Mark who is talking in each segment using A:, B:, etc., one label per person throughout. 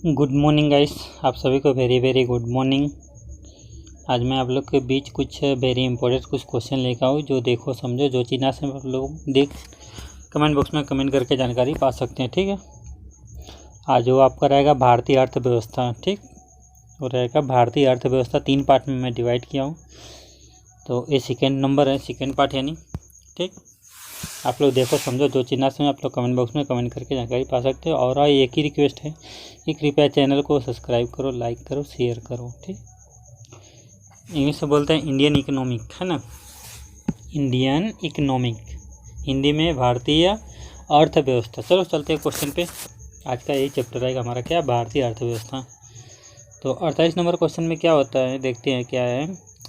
A: Good morning guys, आप सभी को वेरी वेरी गुड मॉर्निंग। आज मैं आप लोग के बीच कुछ वेरी इंपॉर्टेंट कुछ क्वेश्चन लेकर आऊँ जो देखो समझो जो चीज़ से आप लोग देख कमेंट बॉक्स में कमेंट करके जानकारी पा सकते हैं। ठीक है, आज वो आपका रहेगा भारतीय अर्थव्यवस्था। ठीक, वो रहेगा भारतीय अर्थव्यवस्था। 3 पार्ट में मैं डिवाइड किया हूँ, तो ये सेकेंड नंबर है, सेकेंड पार्ट यानी। ठीक, आप लोग देखो समझो जो चीज़ से आप लोग कमेंट बॉक्स में कमेंट करके जानकारी पा सकते हो। और एक ही रिक्वेस्ट है कि कृपया चैनल को सब्सक्राइब करो, लाइक करो, शेयर करो। ठीक, इंग्लिश में बोलते हैं इंडियन इकोनॉमिक, है ना, इंडियन इकोनॉमिक, हिंदी में भारतीय अर्थव्यवस्था। चलो चलते हैं क्वेश्चन पे। आज का यही चैप्टर रहेगा हमारा, क्या, भारतीय अर्थव्यवस्था। तो 28 नंबर क्वेश्चन में क्या होता है, देखते हैं क्या है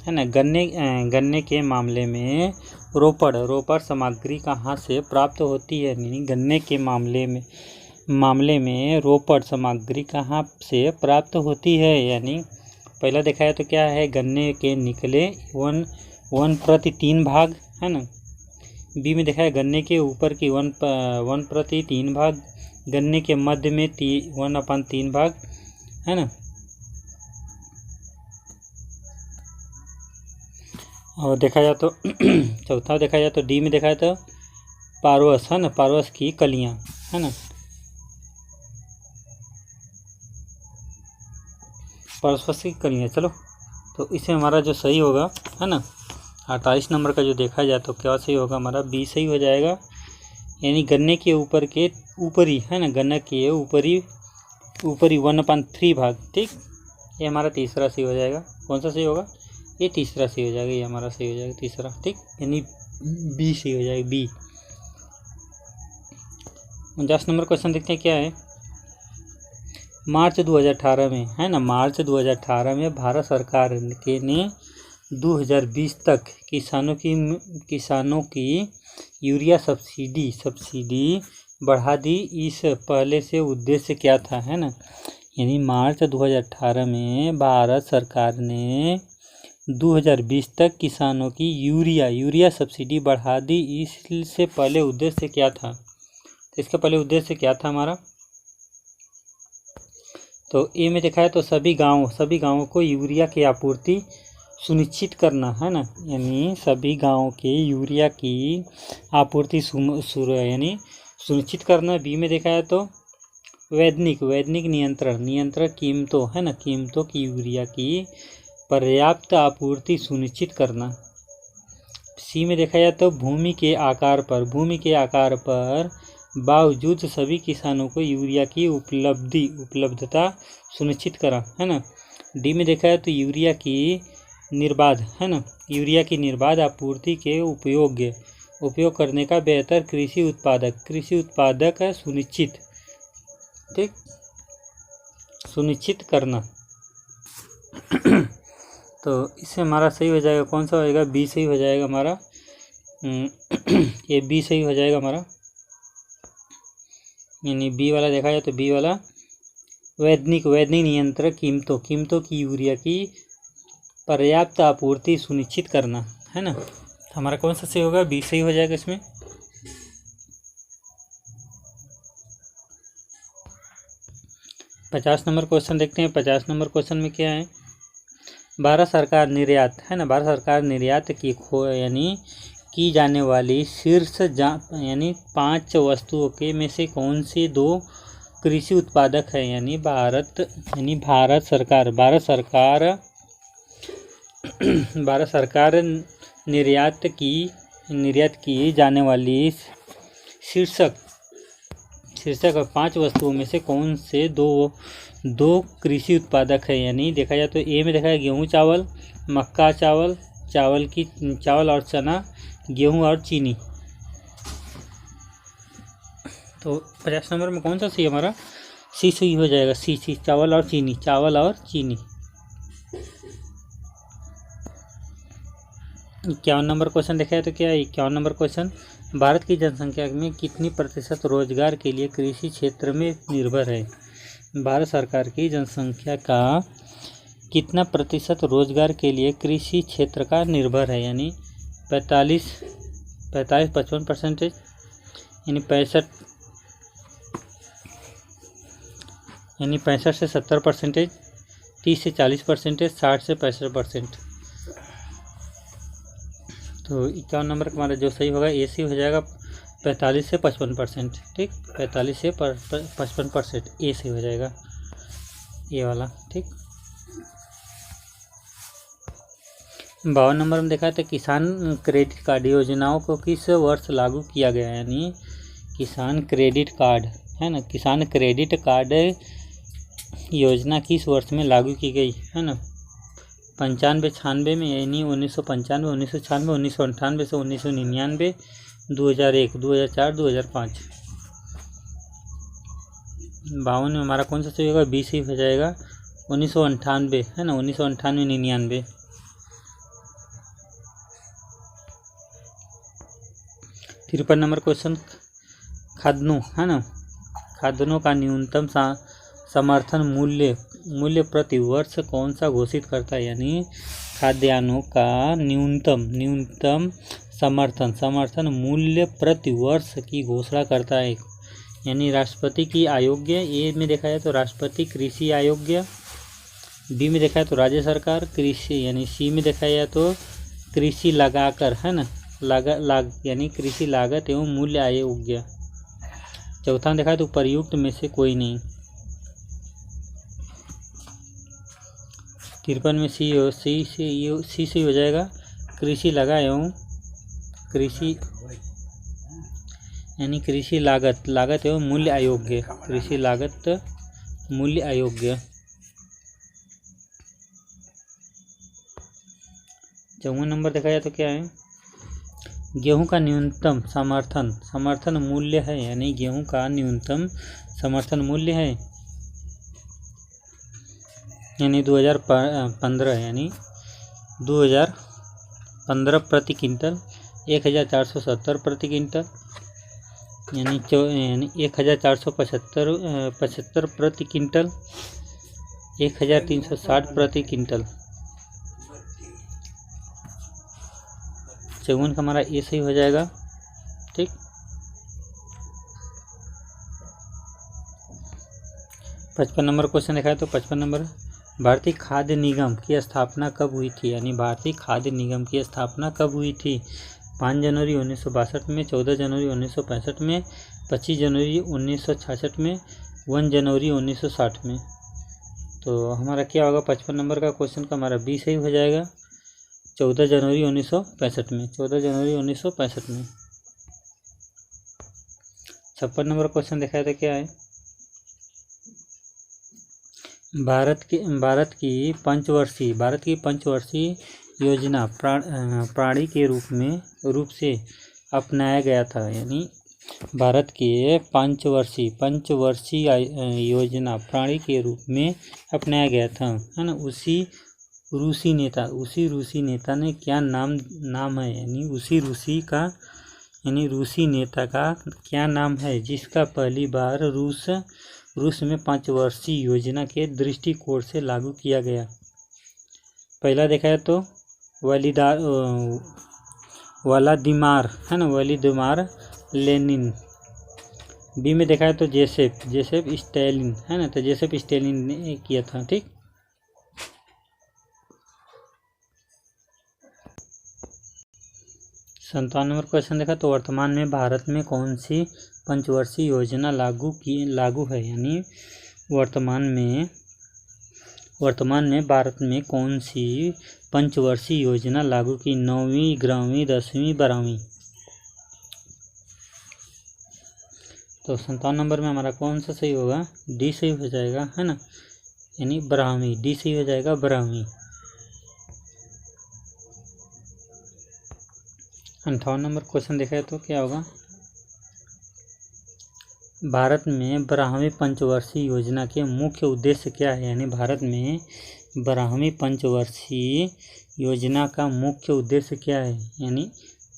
A: ना। गन्ने के मामले में रोपड़ सामग्री कहाँ से प्राप्त होती है। यानी गन्ने के मामले में रोपड़ सामग्री कहाँ से प्राप्त होती है। यानी पहला देखा है तो क्या है, गन्ने के निकले 1/3 भाग, है ना। बी में देखा है गन्ने के ऊपर की 1/3 भाग, गन्ने के मध्य में 1/3 भाग, है ना। और देखा जाए तो चौथा देखा जाए तो डी में देखा जाए तो पारवस, है ना, पारवस की कलियां, है ना, पारवस की कलियां। चलो तो इससे हमारा जो सही होगा, है ना, 28 नंबर का जो देखा जाए तो क्या सही होगा, हमारा बी सही हो जाएगा। यानी गन्ने के ऊपरी, है ना, गन्ने के ऊपरी 1/3 भाग। ठीक, ये हमारा तीसरा सही हो जाएगा। कौन सा सही होगा, ये तीसरा सही हो जाएगा, ये हमारा सही हो जाएगा तीसरा। ठीक, यानी बी सही हो जाएगा, बी। 49 नंबर क्वेश्चन देखते हैं क्या है। मार्च 2018 में, है ना, मार्च 2018 में भारत सरकार ने 2020 तक किसानों की यूरिया सब्सिडी बढ़ा दी। इस पहले से उद्देश्य क्या था, है ना। यानी मार्च 2018 में भारत सरकार ने 2020 तक किसानों की यूरिया सब्सिडी बढ़ा दी। इससे पहले उद्देश्य क्या था, तो इसका पहले उद्देश्य क्या था हमारा, तो ए में देखा है तो सभी गांवों को यूरिया की आपूर्ति सुनिश्चित करना, है ना। यानी सभी गांवों के यूरिया की आपूर्ति यानी सुनिश्चित करना। बी में देखा है तो वैज्ञानिक नियंत्रण कीमतों, है ना, कीमतों की यूरिया की पर्याप्त आपूर्ति सुनिश्चित करना। सी में देखा जाए तो भूमि के आकार पर बावजूद सभी किसानों को यूरिया की उपलब्धता सुनिश्चित करा, है ना। डी में देखा है तो यूरिया की निर्बाध, है ना, यूरिया की निर्बाध आपूर्ति के उपयोग करने का बेहतर कृषि उत्पादक सुनिश्चित, ठीक, सुनिश्चित करना। तो इससे हमारा सही हो जाएगा, कौन सा होएगा, बी सही हो जाएगा हमारा। ये बी सही हो जाएगा हमारा, यानी बी वाला देखा जाए तो बी वाला वैज्ञानिक नियंत्रण कीमतों की यूरिया की पर्याप्त आपूर्ति सुनिश्चित करना, है ना। तो हमारा कौन सा सही होगा, बी सही हो जाएगा इसमें। पचास नंबर क्वेश्चन देखते हैं। 50 नंबर क्वेश्चन में क्या है, भारत सरकार निर्यात, है ना, भारत सरकार निर्यात यानी की जाने वाली शीर्ष यानी 5 वस्तुओं के में से कौन सी 2 कृषि उत्पादक है। यानी भारत सरकार निर्यात की जाने वाली शीर्षक 5 वस्तुओं में से कौन से दो कृषि उत्पादक है। यानी देखा जाए तो ए में देखा है गेहूँ चावल, मक्का चावल और चना, गेहूँ और चीनी। तो 50 नंबर में कौन सा सही हमारा, सी सही हो जाएगा, सी चावल और चीनी। 51 नंबर क्वेश्चन देखा है तो क्या है, 51 नंबर क्वेश्चन, भारत की जनसंख्या में कितनी प्रतिशत रोजगार के लिए कृषि क्षेत्र में निर्भर है। भारत सरकार की जनसंख्या का कितना प्रतिशत रोजगार के लिए कृषि क्षेत्र का निर्भर है। यानी 55%, यानी यानी 65 से 70%, 30 से 40%, 60 से 65%। तो 51 नंबर का हमारा जो सही होगा ए सी हो जाएगा 45 से 55%। ठीक, 45 से 55% ए सी हो जाएगा, ये वाला। ठीक, 52 नंबर में देखा था किसान क्रेडिट कार्ड योजनाओं को किस वर्ष लागू किया गया, यानी किसान क्रेडिट कार्ड है ना, किसान क्रेडिट कार्ड योजना किस वर्ष में लागू की गई है ना, 95-96 में, यानी 1995, 1996, 1998 से 1999, 2001, 2004, 2005। 52 में हमारा कौन सा सही होगा, 20 ही हो जाएगा, 1998 है ना, 1998, 99। 53 नंबर क्वेश्चन, खाद्यान्नों है ना, खाद्यान्नों का न्यूनतम समर्थन मूल्य प्रति वर्ष कौन सा घोषित करता है, यानी खाद्यान्नों का न्यूनतम समर्थन मूल्य प्रति वर्ष की घोषणा करता है, यानी राष्ट्रपति की आयोग। ए में देखा जाए तो राष्ट्रपति कृषि आयोग, बी में देखा जाए तो राज्य सरकार कृषि, यानी सी में देखा जाए तो कृषि लगाकर है ना, यानी कृषि लागत एवं मूल्य आयोग। चौथा में देखा तो उपर्युक्त में से कोई नहीं। 53 में सी से हो जाएगा, कृषि लगा एवं कृषि, यानी कृषि लागत एवं मूल्य अयोग्य, कृषि लागत मूल्य अयोग्य। 54 नंबर देखा जाए तो क्या है, गेहूं का न्यूनतम समर्थन मूल्य है, यानी गेहूं का न्यूनतम समर्थन मूल्य है, यानी 2015, यानी 2015 प्रति क्विंटल 1470 प्रति क्विंटल, यानी 1475 प्रति क्विंटल, 1360 प्रति क्विंटल। 54 का हमारा ए सही हो जाएगा। ठीक, 55 नंबर क्वेश्चन देखा है तो 55 नंबर, भारतीय खाद्य निगम की स्थापना कब हुई थी, यानी भारतीय खाद्य निगम की स्थापना कब हुई थी, 5 जनवरी 1962 में, 14 जनवरी 1965 में, 25 जनवरी 1966 में, 1 जनवरी 1960 में। तो हमारा क्या होगा 55 नंबर का क्वेश्चन का हमारा बी सही हो जाएगा, 14 जनवरी 1965 में, 14 जनवरी 1965 में। 56 नंबर क्वेश्चन देखा है तो क्या है, भारत की पंचवर्षीय योजना प्राणी के रूप से अपनाया गया था, यानी भारत के पंचवर्षीय योजना प्राणी के रूप में अपनाया गया था है ना। उसी रूसी नेता ने क्या नाम है, यानी रूसी नेता का क्या नाम है जिसका पहली बार रूस में 5 वर्षीय योजना के दृष्टिकोण से लागू किया गया। पहला देखा है तो व्लादिमीर है ना, व्लादिमीर लेनिन। बी में देखा है तो जोसेफ स्टालिन है ना, तो जोसेफ स्टालिन ने किया था। ठीक, 57 नंबर क्वेश्चन देखा तो वर्तमान में भारत में कौन सी पंचवर्षीय योजना लागू है, यानी वर्तमान में भारत में कौन सी पंचवर्षीय योजना लागू की, 9वीं, 11वीं, 10वीं, 12वीं। तो 57 नंबर में हमारा कौन सा सही होगा, डी सही हो जाएगा है ना, यानी 12वीं, डी सही हो जाएगा 12वीं। 58 नंबर क्वेश्चन देखा है तो क्या होगा, भारत में 12वीं पंचवर्षीय योजना के मुख्य उद्देश्य क्या है, यानी भारत में 12वीं पंचवर्षीय योजना का मुख्य उद्देश्य क्या है, यानी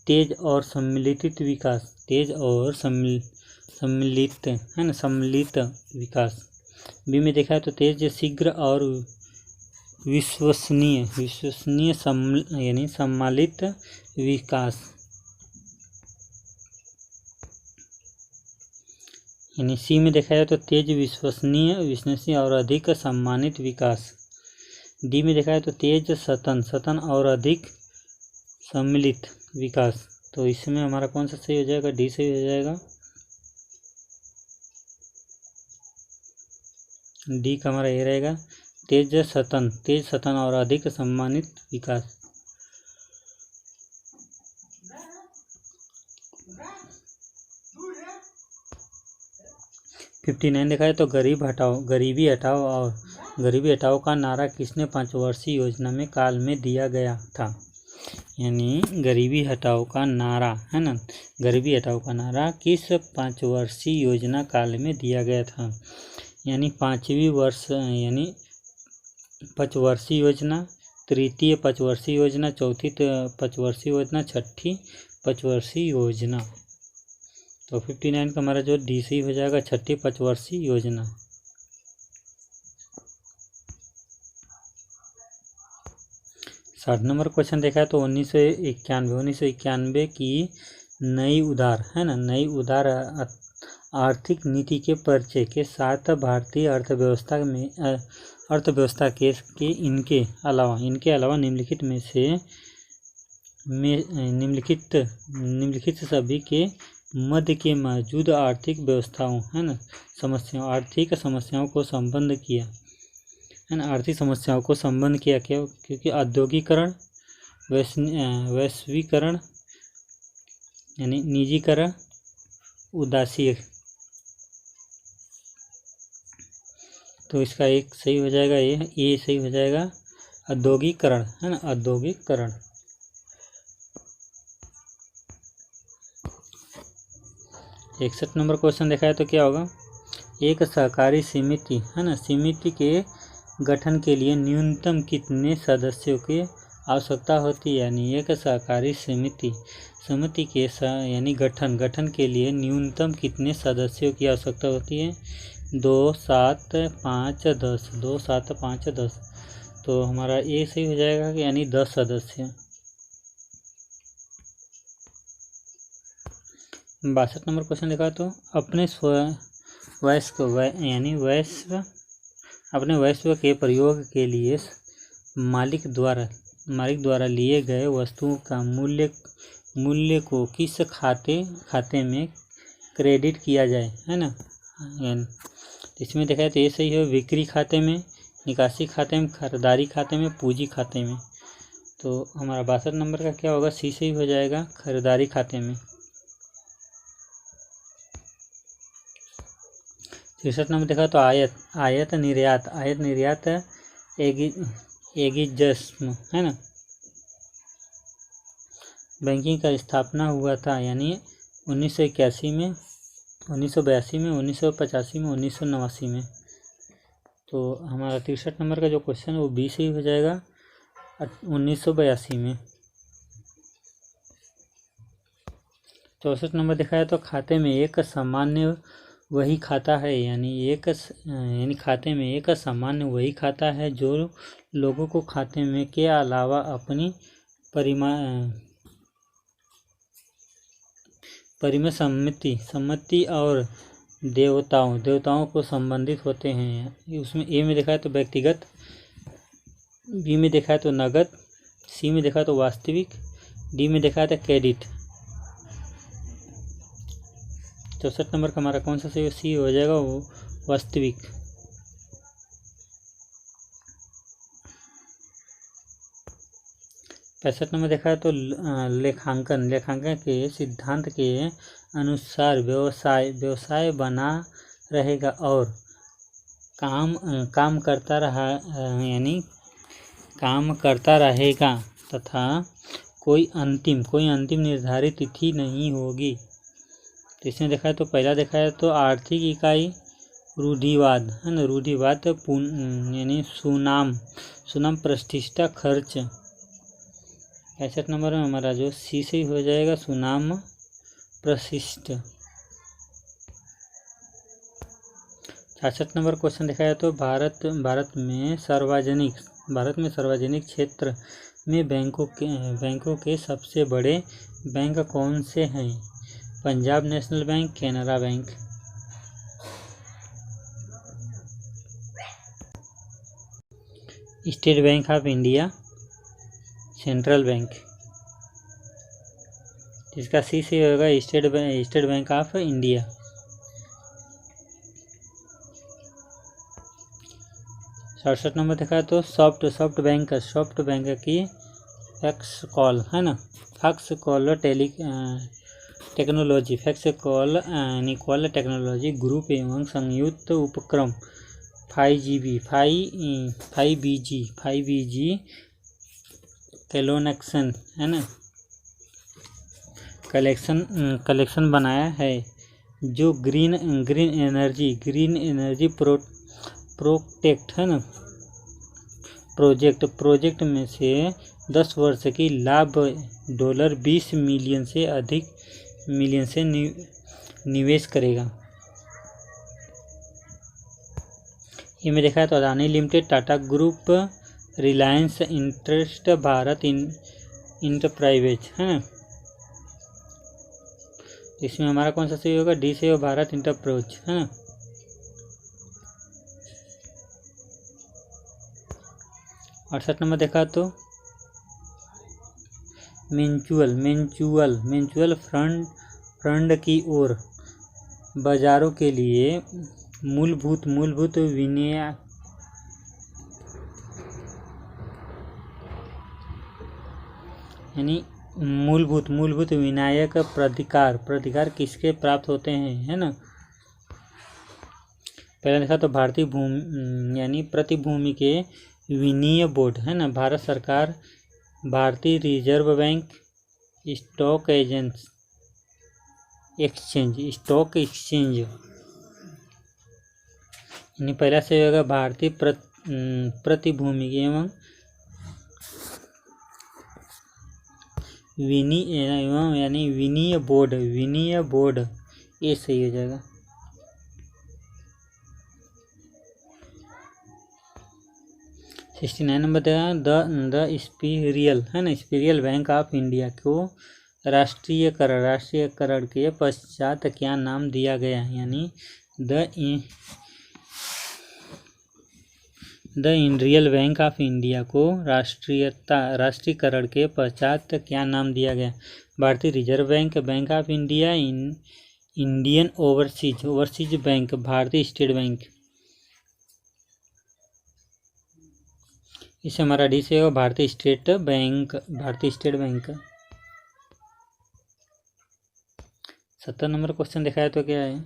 A: तेज और सम्मिलित विकास। बी में देखा है तो तेज, शीघ्र और विश्वसनीय यानी सम्मिलित विकास। यानी सी में देखा जाए तो तेज, विश्वसनीय और अधिक सम्मानित विकास। डी में देखा जाए तो तेज, सतन और अधिक सम्मिलित विकास। तो इसमें हमारा कौन सा सही हो जाएगा? डी सही हो जाएगा। डी का हमारा ये रहेगा, तेज सतन और अधिक सम्मानित विकास। फिफ्टी 59 देखा है तो गरीबी हटाओ का नारा किसने 5 वर्षीय योजना में काल में दिया गया था? यानी गरीबी हटाओ का नारा है ना, गरीबी हटाओ का नारा किस 5 वर्षीय योजना काल में दिया गया था? यानी 5वीं वर्ष यानी 5 वर्षीय योजना, तृतीय 5 वर्षीय योजना, चौथी 5 वर्षीय योजना, छठी 5 वर्षीय योजना। तो 59 का हमारा जो डी सी हो जाएगा, छठी 5 वर्षीय योजना। साठ नंबर क्वेश्चन देखा है तो 1991 की नई उदार है ना, नई उदार आर्थिक नीति के परिचय के साथ भारतीय अर्थव्यवस्था के इनके अलावा निम्नलिखित सभी के मध्य के मौजूद आर्थिक व्यवस्थाओं है ना, आर्थिक समस्याओं को संबंध किया है ना, आर्थिक समस्याओं को संबंध किया क्या? क्योंकि औद्योगिकरण, वैश्वीकरण यानी निजीकरण, उदासी। तो इसका एक सही हो जाएगा, ये सही हो जाएगा, औद्योगिकरण है ना, औद्योगिकरण। 61 नंबर क्वेश्चन देखा है तो क्या होगा? एक सहकारी समिति है ना, समिति के गठन के लिए न्यूनतम कितने सदस्यों की आवश्यकता होती है? यानी एक सहकारी समिति के यानी गठन के लिए न्यूनतम कितने सदस्यों की आवश्यकता होती है? 2, 7, 5, 10। 2, 7, 5, 10। तो हमारा ये सही हो जाएगा कि यानी 10 सदस्य। 62 नंबर क्वेश्चन देखा तो अपने वैश्व के प्रयोग के लिए मालिक द्वारा लिए गए वस्तुओं का मूल्य को किस खाते में क्रेडिट किया जाए है ना? इसमें देखा तो ये सही है, बिक्री खाते में, निकासी खाते में, खरीदारी खाते में, पूंजी खाते में। तो हमारा 62 नंबर का क्या होगा? सी सही हो जाएगा, खरीदारी खाते में। 63 नंबर देखा तो आयात निर्यात एगिज्म है ना, बैंकिंग का स्थापना हुआ था यानी 1981 में, 1982 में, 1985 में, 1989 में। तो हमारा 63 नंबर का जो क्वेश्चन है वो बी से ही हो जाएगा, 1982 में। 64 नंबर देखा है तो खाते में एक सामान्य वही खाता है यानी खाते में एक सामान्य वही खाता है जो लोगों को खाते में के अलावा अपनी सम्मति और देवताओं को संबंधित होते हैं। उसमें ए में देखा है तो व्यक्तिगत, बी में देखा है तो नगद, सी में देखा है तो वास्तविक, डी में देखा है तो क्रेडिट। 64 नंबर का हमारा कौन सा सही? सी हो जाएगा, वो वास्तविक। पैंसठ नंबर देखा है तो लेखांकन के सिद्धांत के अनुसार व्यवसाय बना रहेगा और काम करता रहेगा तथा कोई अंतिम निर्धारित तिथि नहीं होगी। तो इसमें देखा है तो पहला देखा है तो आर्थिक इकाई रूढ़िवाद है ना, रूढ़िवाद यानी सुनाम प्रतिष्ठा खर्च। 65 नंबर में हमारा जो सी से हो जाएगा, सुनाम प्रशिष्ट। 66 नंबर क्वेश्चन देखा है तो भारत में सार्वजनिक क्षेत्र में बैंकों के सबसे बड़े बैंक कौन से हैं? Punjab national bank, Canara bank. State bank of India, central bank. इसका सी से होगा स्टेट बैंक ऑफ इंडिया। सड़सठ नंबर देखा तो सॉफ्ट बैंक की फैक्स कॉल है ना, fax call technology, fax call call technology group एवं संयुक्त उपक्रम 5BG कैलोनेक्शन है ना, कलेक्शन बनाया है, जो ग्रीन एनर्जी प्रोटेक्ट है ना प्रोजेक्ट में से 10 वर्ष की लाभ $20 मिलियन से अधिक निवेश करेगा। ये में देखा है तो Adani limited, Tata group, Reliance interest, Bharat enterprises है ना। इसमें हमारा कौन सा सही होगा? डी से हो, भारत इंटरप्राइज है ना। अड़सठ नंबर देखा तो म्यूचुअल फंड की ओर बाजारों के लिए मूलभूत विनियम यानी मूलभूत विनायक प्राधिकार किसके प्राप्त होते हैं है ना। पहले देखा तो भारतीय भूमि यानी प्रतिभूमि के विनियम बोर्ड है ना, भारत सरकार, भारतीय रिजर्व बैंक, स्टॉक एक्सचेंज यानी पहला से होगा भारतीय प्रतिभूमि एवं विनियम बोर्ड ये सही हो जाएगा। नंबर द इंपीरियल है ना, इंपीरियल बैंक ऑफ इंडिया को राष्ट्रीयकरण के पश्चात क्या नाम दिया गया? यानी the imperial bank of India को राष्ट्रीयकरण के पश्चात क्या नाम दिया गया? भारतीय reserve bank, bank of India, Indian overseas bank, भारतीय स्टेट बैंक। इसे हमारा डी से हो, भारतीय स्टेट बैंक। 70 नंबर क्वेश्चन देखा है तो क्या है?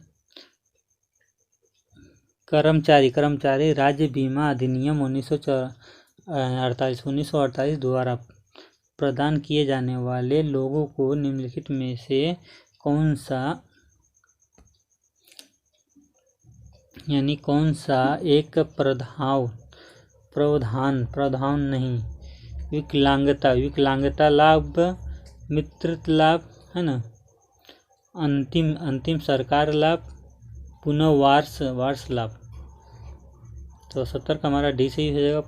A: कर्मचारी राज्य बीमा अधिनियम 1948 द्वारा प्रदान किए जाने वाले लोगों को निम्नलिखित में से कौन सा एक प्रावधान नहीं? विकलांगता लाभ, मित्रता लाभ है ना, अंतिम सरकार लाभ, पुनर्वास लाभ। तो 70 का हमारा डी से ही हो जाएगा,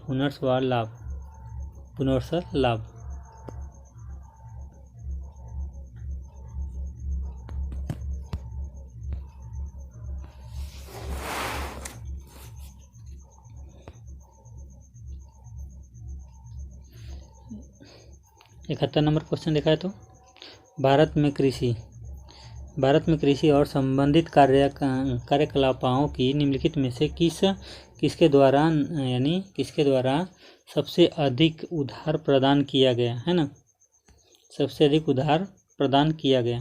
A: पुनर्वास लाभ। इकहत्तर नंबर क्वेश्चन देखा है तो भारत में कृषि और संबंधित कार्यकलापों की निम्नलिखित में से किसके द्वारा सबसे अधिक उधार प्रदान किया गया है ना, सबसे अधिक उधार प्रदान किया गया?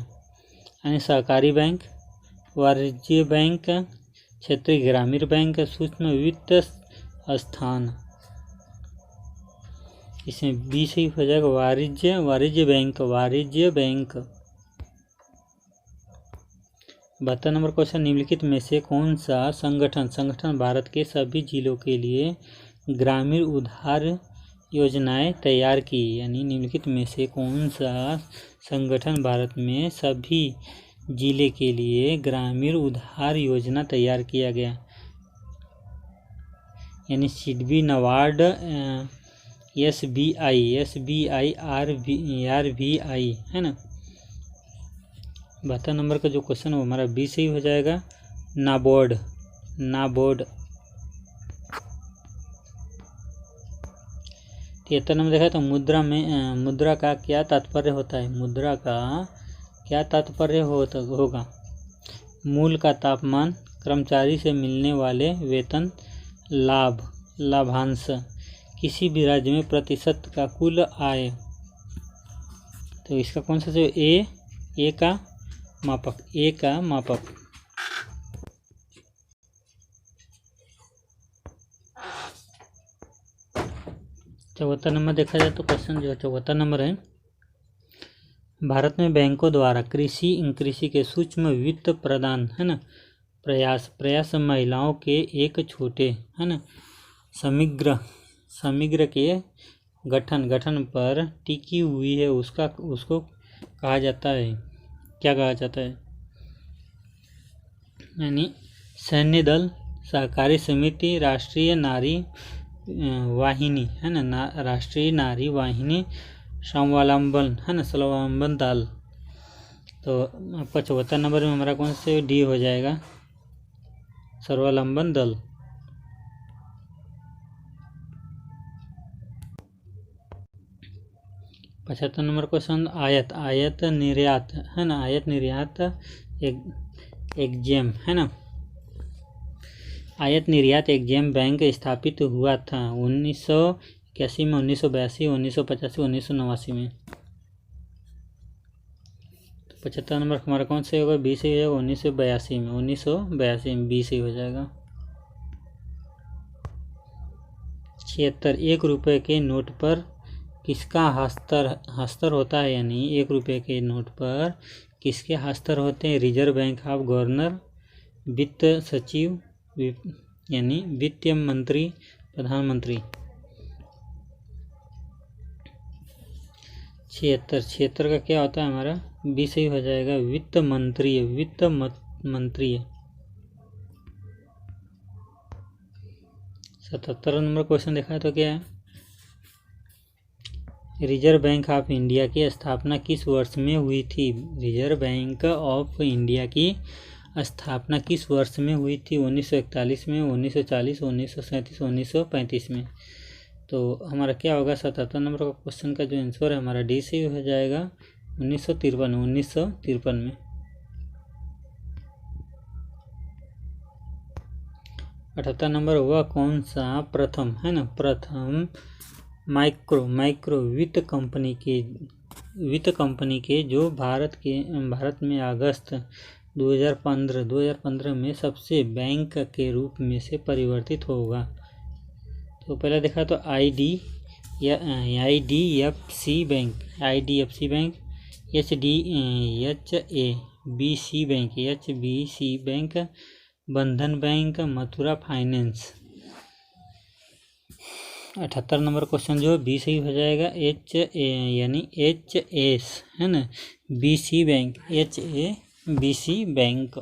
A: यानी सहकारी बैंक, वाणिज्य बैंक, क्षेत्रीय ग्रामीण बैंक, सूक्ष्म वित्त संस्थान। इसमें बी से ही हो जाएगा, वाणिज्य बैंक। 72 नंबर क्वेश्चन, निम्नलिखित में से कौन सा संगठन भारत के सभी जिलों के लिए ग्रामीण उधार योजनाएं तैयार की? यानी निम्नलिखित में से कौन सा संगठन भारत में सभी जिले के लिए ग्रामीण उधार योजना तैयार किया गया? यानी सिडबी, नाबार्ड, SBI, RBI है ना। 72 नंबर का जो क्वेश्चन है वो हमारा बी से ही हो जाएगा, नाबार्ड। 73 नंबर देखा तो मुद्रा का क्या तात्पर्य होता है? मुद्रा का क्या तात्पर्य होगा? मूल का तापमान, कर्मचारी से मिलने वाले वेतन, लाभांश, किसी भी राज्य में प्रतिशत का कुल आय। तो इसका कौन सा जो ए का मापक। 74 नंबर देखा जाए तो क्वेश्चन जो 74 नंबर है, भारत में बैंकों द्वारा कृषि के सूक्ष्म वित्त प्रदान है ना प्रयास महिलाओं के एक छोटे है ना समग्र के गठन पर टिकी हुई है। उसको कहा जाता है, क्या कहा जाता है? यानी सैन्य दल, सहकारी समिति, राष्ट्रीय नारी वाहिनी है ना राष्ट्रीय नारी वाहिनी, स्वावलंबन है ना स्वावलंबन दल। तो आपका 74 नंबर में हमारा कौन से डी हो जाएगा? स्वावलंबन दल। 75 नंबर क्वेश्चन, आयात निर्यात है ना आयात निर्यात एग्जाम है ना आयात निर्यात एग्जाम बैंक स्थापित हुआ था 1981 में, 1982, 1985, 1989 में। 75 नंबर हमारा कौन से होगा? बी से हो जाएगा 1982 में, 1982 में बी से हो जाएगा। 76 1 रुपये के नोट पर किसका हस्ताक्षर होता है? यानी 1 रुपये के नोट पर किसके हस्ताक्षर होते हैं? रिजर्व बैंक ऑफ गवर्नर, वित्त सचिव यानी वित्त मंत्री, प्रधानमंत्री। 76 का क्या होता है हमारा? बी सही हो जाएगा, वित्त मंत्री। 77 नंबर क्वेश्चन देखा है तो क्या है? रिजर्व बैंक ऑफ इंडिया की स्थापना किस वर्ष में हुई थी? रिजर्व बैंक ऑफ इंडिया की स्थापना किस वर्ष में हुई थी? 1941 में, 1940, 1937, 1935 में। तो हमारा क्या होगा? 77 नंबर का क्वेश्चन का जो आंसर है हमारा डी से हो जाएगा 1953 में। 78 नंबर हुआ कौन सा प्रथम माइक्रो वित्त कंपनी के जो भारत में अगस्त 2015 में सबसे बैंक के रूप में से परिवर्तित होगा। तो पहले देखा तो IDFC बैंक, HSBC बैंक, बंधन bank, Mathura finance. 78 number question जो बी सही हो जाएगा, HS है ना BC bank, HSBC bank.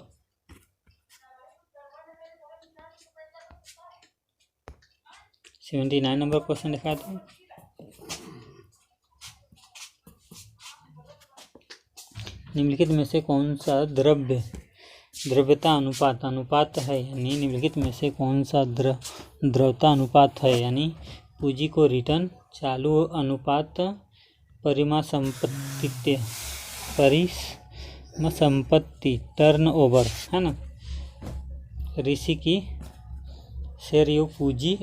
A: 79 number question दिखा दो। निम्नलिखित में से कौन सा द्रव्यता अनुपात है? यानी निम्नलिखित में से कौन सा द्रव्यता अनुपात है? यानी पूंजी को रिटर्न, चालू अनुपात, परिसंपत्ति टर्नओवर है ना, ऋषि की शेयर योग पूंजी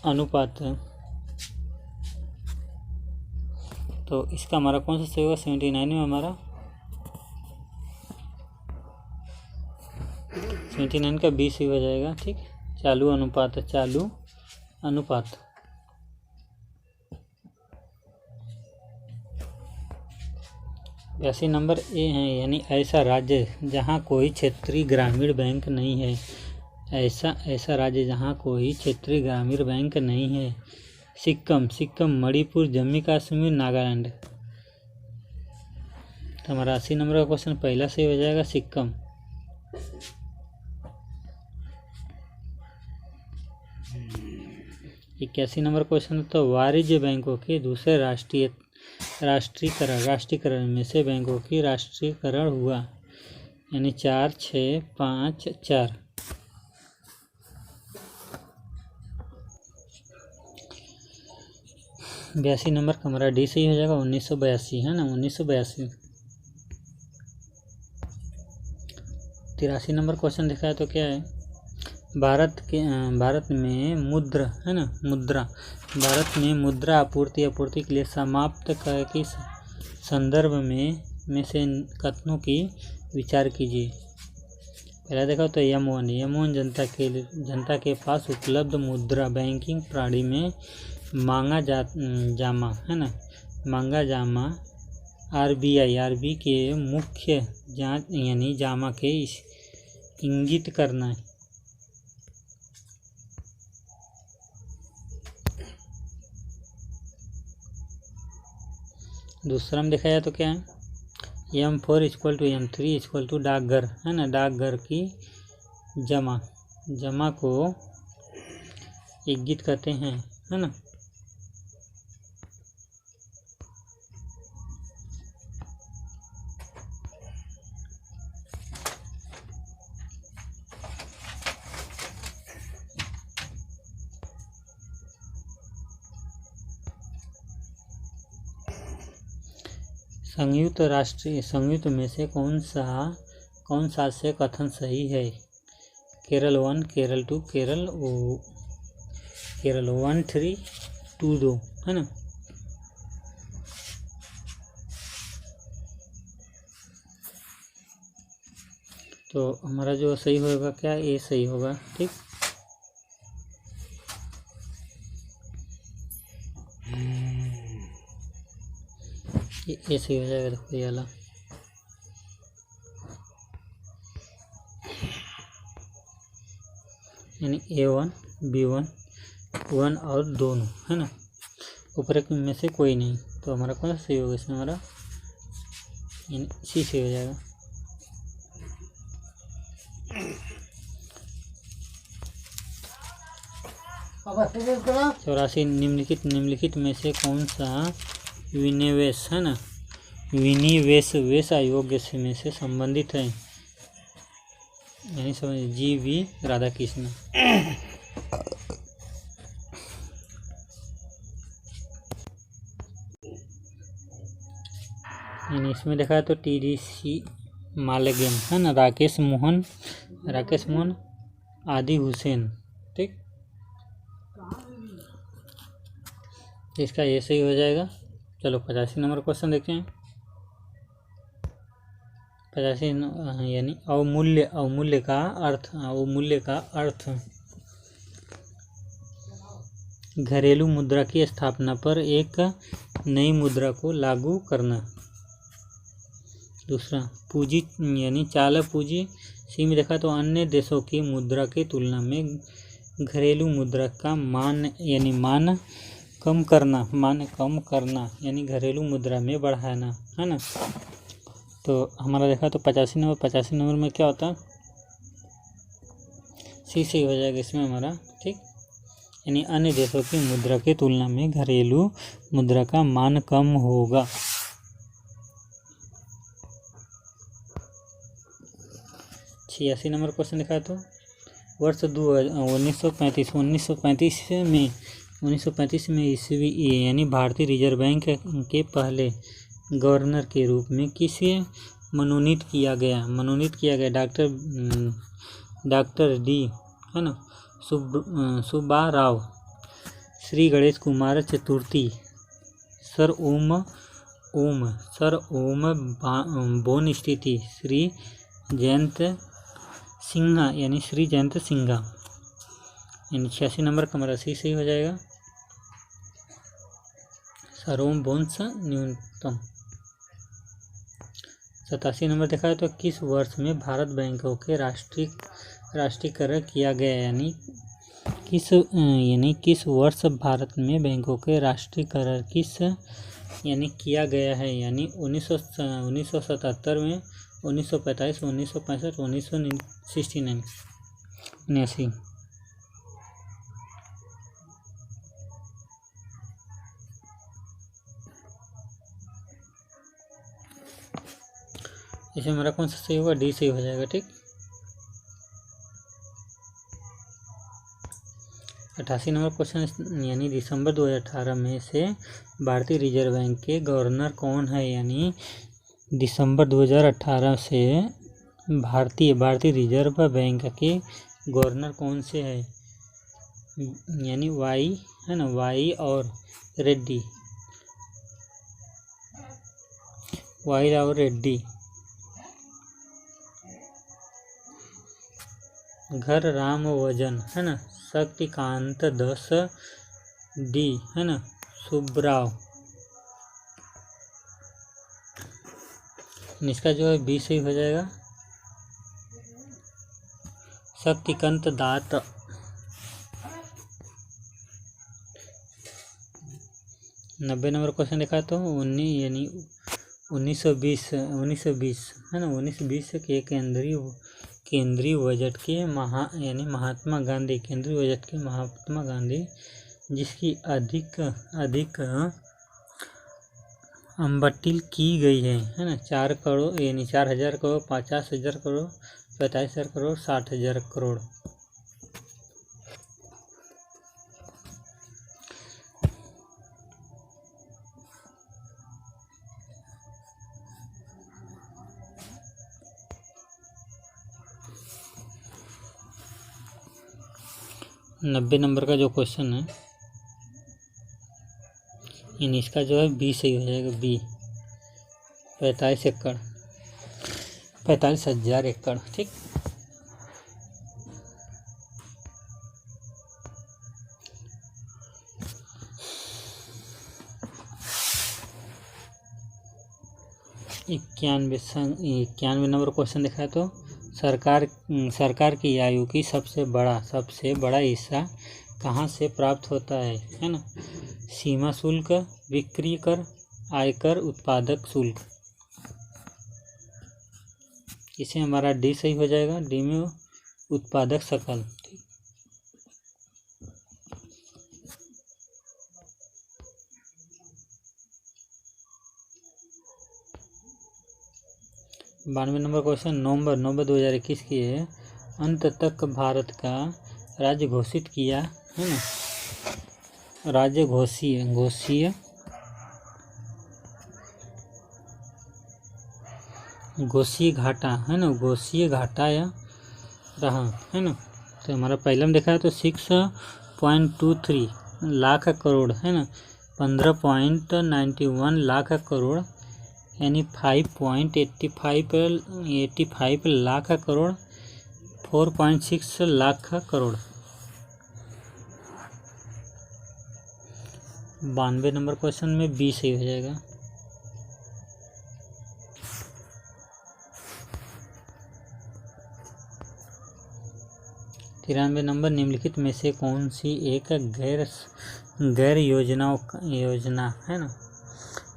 A: अनुपात। तो इसका हमारा कौन सा सही होगा? 79 में हमारा 79 का बी सही हो जाएगा। ठीक, चालू अनुपात। 82 नंबर ए है, यानी ऐसा राज्य जहाँ कोई क्षेत्रीय ग्रामीण बैंक नहीं है। ऐसा राज्य जहाँ कोई क्षेत्रीय ग्रामीण बैंक नहीं है। सिक्किम, मणिपुर, जम्मू कश्मीर, नागालैंड। तो हमारा 80 नंबर का क्वेश्चन पहला से हो जाएगा सिक्किम। 81 नंबर क्वेश्चन तो वाणिज्य बैंकों के दूसरे राष्ट्रीयकरण में से बैंकों की राष्ट्रीयकरण हुआ, यानी 4, 6, 5, 4। 82 नंबर का हमारा डी सही हो जाएगा, 1982 है ना, 1982। 83 नंबर क्वेश्चन दिखा है तो क्या है, भारत में मुद्रा है ना, भारत में मुद्रा आपूर्ति के लिए समाप्त कर के संदर्भ में से कथनों की विचार कीजिए। पहला देखा तो M1 जनता के पास उपलब्ध मुद्रा बैंकिंग प्रणाली में मांगा जामा है ना, मांगा जामा RBI के मुख्य जांच यानी जामा के इंगित करना है। दूसरा में देखा जाए तो क्या है, M4 = M3 = डाकघर है ना, डाकघर की जमा को इंगित करते हैं है ना। संयुक्त में से कौन सा से कथन सही है। केरल 1, केरल 2, केरल 1, 3, 2, 2 है ना। तो हमारा जो सही होगा क्या, ए सही होगा। ठीक, ये सही हो जाएगा। देखो ये वाला यानी A1, B1, 1 और दोनों है ना, ऊपर में से कोई नहीं। तो हमारा कौन सा सही होगा इसमें, हमारा यानी सी सही हो जाएगा। चौरासी निम्नलिखित में से कौन सा विनिवेश है ना, विनिवेश आयोग में से संबंधित है, यानी समझ GV राधाकृष्ण। यानी इसमें देखा है तो TDC मालेगम है ना, राकेश मोहन आदि हुसैन। ठीक, इसका ये सही हो जाएगा। चलो 85 नंबर क्वेश्चन देखते हैं। 85 यानी अवमूल्य का अर्थ घरेलू मुद्रा की स्थापना पर एक नई मुद्रा को लागू करना। दूसरा पूंजी यानी चालक पूंजी सी में देखा तो अन्य देशों की मुद्रा की तुलना में घरेलू मुद्रा का मान कम करना यानी घरेलू मुद्रा में बढ़ाना है ना। तो हमारा देखा तो 85 नंबर में क्या होता है, सी सही हो जाएगा इसमें हमारा। ठीक, यानी अन्य देशों की मुद्रा की तुलना में घरेलू मुद्रा का मान कम होगा। छियासी नंबर क्वेश्चन देखा तो वर्ष 1935 में ईस्वी यानी भारतीय रिजर्व बैंक के पहले गवर्नर के रूप में किसे मनोनीत किया गया। डॉक्टर डी है ना, सुब्बाराव, श्री गणेश कुमार चतुर्थी, सर ओम बोनस्थिति, श्री जयंत सिन्हा यानी श्री जयंत सिन्हा। यानी 86 नंबर का हमारा सही हो जाएगा, सरोम बोन्स न्यूनतम। 87 नंबर देखा है तो किस वर्ष में भारत बैंकों के राष्ट्रीयकरण किया गया, यानी किस वर्ष भारत में बैंकों के राष्ट्रीयकरण किया गया है, यानी 1977 में, 1945, 1965, 1969। इसमें हमारा कौन सा सही होगा, डी सही हो जाएगा। ठीक, 88 नंबर क्वेश्चन, यानी दिसंबर 2018 में से भारतीय रिजर्व बैंक के गवर्नर कौन है? यानी दिसंबर 2018 से भारतीय रिजर्व बैंक के गवर्नर कौन से है? यानी वाई है ना, वाई और रेड्डी, वाई और रेड्डी। घर राम वजन है ना, शक्तिकांत दास, डी है ना, सुब्राव। इसका जो है बी सही हो जाएगा, शक्तिकांत दास। 90 नंबर क्वेश्चन देखा तो 1920 है ना, 1920 के केंद्रीय बजट के महात्मा गांधी, केंद्रीय बजट के महात्मा गांधी जिसकी अधिक अम्बटिल की गई है ना, 4 करोड़ यानी 4000 करोड़, 50,000 करोड़, 45,000 करोड़, 60,000 करोड़। नब्बे नंबर का जो क्वेश्चन है, इसका जो है बी सही हो जाएगा, बी। 45,000 एकड़, ठीक। इक्यानवे नंबर क्वेश्चन देखा है तो सरकार की आयु की सबसे बड़ा हिस्सा कहाँ से प्राप्त होता है ना? सीमा शुल्क, बिक्री कर, आयकर, उत्पादक शुल्क। इसे हमारा डी सही हो जाएगा, डी में उत्पादक सकल, ठीक। बानवे नंबर क्वेश्चन, नवंबर 2021 के अंत तक भारत का राज्य घोषित किया है ना, राज्य घोषीय घाटा है ना, घोषीय घाटा या रहा है ना। तो हमारा पहले में देखा है तो 6.23 लाख करोड़ है ना, 15.91 लाख करोड़, यानी 5.85 लाख करोड़, 4.6 लाख करोड़। 92 नंबर क्वेश्चन में बी सही हो जाएगा। तिरानवे नंबर, निम्नलिखित में से कौन सी एक गैर योजना है ना,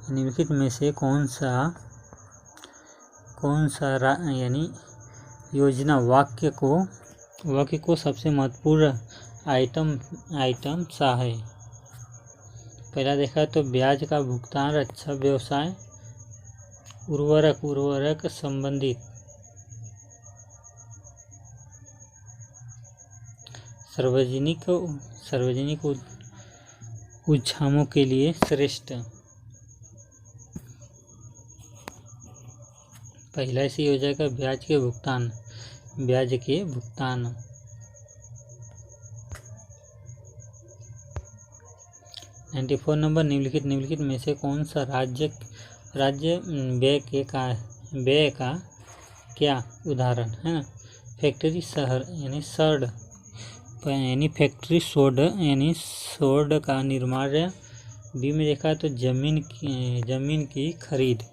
A: निम्नलिखित में से कौन सा यानी योजना वाक्य को सबसे महत्वपूर्ण आइटम सा है? पहला देखा तो ब्याज का भुगतान, रक्षा व्यवसाय, उर्वरक संबंधित, सार्वजनिक उद्यमों के लिए श्रेष्ठ। पहला ऐसे हो जाएगा ब्याज के भुगतान। 94 नंबर, निम्नलिखित में से कौन सा राज्य व्यय का क्या उदाहरण है ना? फैक्ट्री शहर यानी शर्ड, यानी फैक्ट्री सोड का निर्माण। बी में देखा तो जमीन की खरीद।